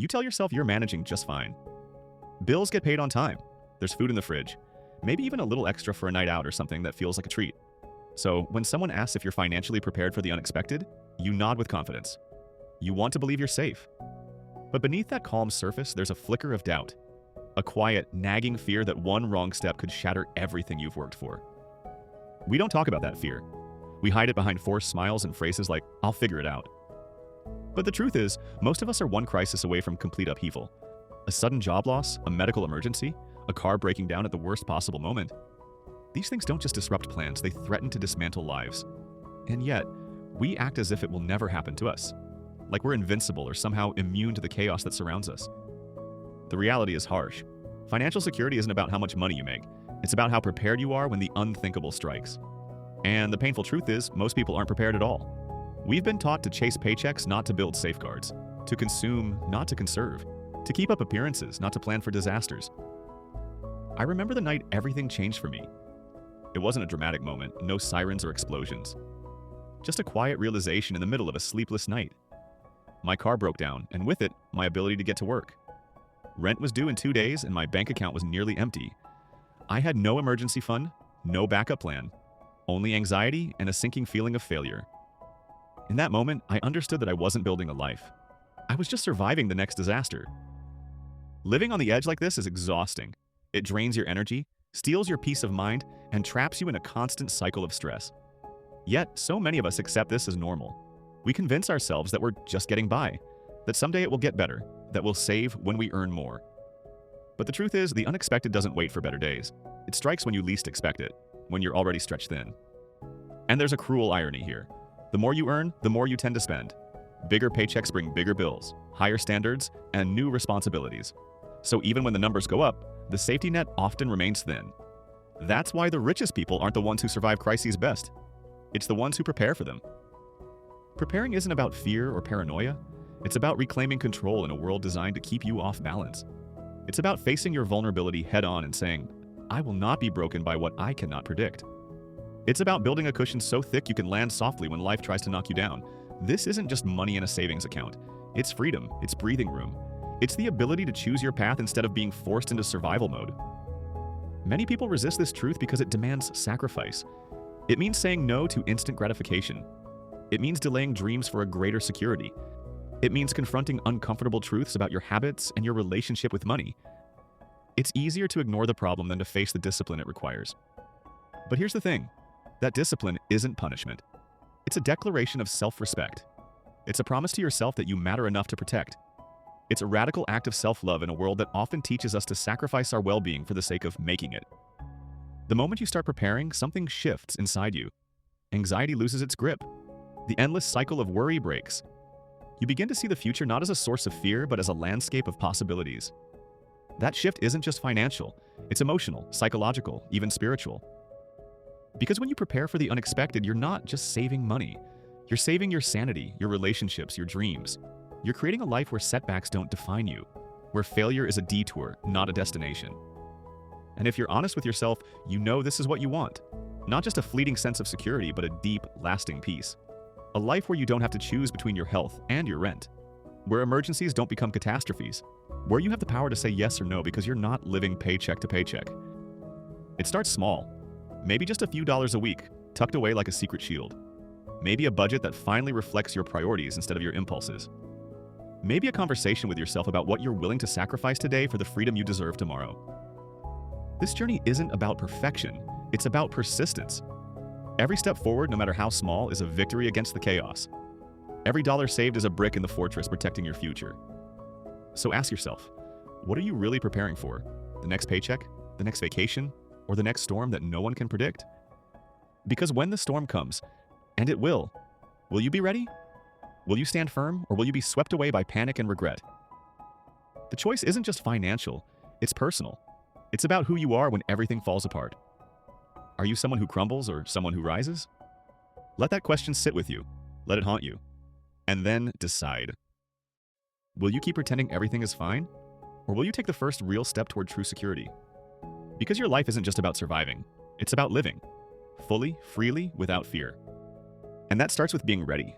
You tell yourself you're managing just fine. Bills get paid on time. There's food in the fridge. Maybe even a little extra for a night out or something that feels like a treat. So when someone asks if you're financially prepared for the unexpected, you nod with confidence. You want to believe you're safe. But beneath that calm surface, there's a flicker of doubt. A quiet, nagging fear that one wrong step could shatter everything you've worked for. We don't talk about that fear. We hide it behind forced smiles and phrases like, "I'll figure it out." But the truth is, most of us are one crisis away from complete upheaval. A sudden job loss, a medical emergency, a car breaking down at the worst possible moment. These things don't just disrupt plans, they threaten to dismantle lives. And yet, we act as if it will never happen to us. Like we're invincible or somehow immune to the chaos that surrounds us. The reality is harsh. Financial security isn't about how much money you make. It's about how prepared you are when the unthinkable strikes. And the painful truth is, most people aren't prepared at all. We've been taught to chase paychecks, not to build safeguards. To consume, not to conserve. To keep up appearances, not to plan for disasters. I remember the night everything changed for me. It wasn't a dramatic moment, no sirens or explosions. Just a quiet realization in the middle of a sleepless night. My car broke down, and with it, my ability to get to work. Rent was due in 2 days, and my bank account was nearly empty. I had no emergency fund, no backup plan, only anxiety and a sinking feeling of failure. In that moment, I understood that I wasn't building a life. I was just surviving the next disaster. Living on the edge like this is exhausting. It drains your energy, steals your peace of mind, and traps you in a constant cycle of stress. Yet, so many of us accept this as normal. We convince ourselves that we're just getting by, that someday it will get better, that we'll save when we earn more. But the truth is, the unexpected doesn't wait for better days. It strikes when you least expect it, when you're already stretched thin. And there's a cruel irony here. The more you earn, the more you tend to spend. Bigger paychecks bring bigger bills, higher standards, and new responsibilities. So even when the numbers go up, the safety net often remains thin. That's why the richest people aren't the ones who survive crises best. It's the ones who prepare for them. Preparing isn't about fear or paranoia. It's about reclaiming control in a world designed to keep you off balance. It's about facing your vulnerability head-on and saying, "I will not be broken by what I cannot predict." It's about building a cushion so thick you can land softly when life tries to knock you down. This isn't just money in a savings account. It's freedom. It's breathing room. It's the ability to choose your path instead of being forced into survival mode. Many people resist this truth because it demands sacrifice. It means saying no to instant gratification. It means delaying dreams for a greater security. It means confronting uncomfortable truths about your habits and your relationship with money. It's easier to ignore the problem than to face the discipline it requires. But here's the thing. That discipline isn't punishment. It's a declaration of self-respect. It's a promise to yourself that you matter enough to protect. It's a radical act of self-love in a world that often teaches us to sacrifice our well-being for the sake of making it. The moment you start preparing, something shifts inside you. Anxiety loses its grip. The endless cycle of worry breaks. You begin to see the future not as a source of fear, but as a landscape of possibilities. That shift isn't just financial. It's emotional, psychological, even spiritual. Because when you prepare for the unexpected, you're not just saving money. You're saving your sanity, your relationships, your dreams. You're creating a life where setbacks don't define you, where failure is a detour, not a destination. And if you're honest with yourself, you know this is what you want. Not just a fleeting sense of security, but a deep, lasting peace. A life where you don't have to choose between your health and your rent. Where emergencies don't become catastrophes. Where you have the power to say yes or no because you're not living paycheck to paycheck. It starts small. Maybe just a few dollars a week, tucked away like a secret shield. Maybe a budget that finally reflects your priorities instead of your impulses. Maybe a conversation with yourself about what you're willing to sacrifice today for the freedom you deserve tomorrow. This journey isn't about perfection, it's about persistence. Every step forward, no matter how small, is a victory against the chaos. Every dollar saved is a brick in the fortress protecting your future. So ask yourself, what are you really preparing for? The next paycheck? The next vacation? Or the next storm that no one can predict? Because when the storm comes, and it will you be ready? Will you stand firm, or will you be swept away by panic and regret? The choice isn't just financial, it's personal. It's about who you are when everything falls apart. Are you someone who crumbles or someone who rises? Let that question sit with you. Let it haunt you. And then decide. Will you keep pretending everything is fine? Or will you take the first real step toward true security? Because your life isn't just about surviving. It's about living. Fully, freely, without fear. And that starts with being ready.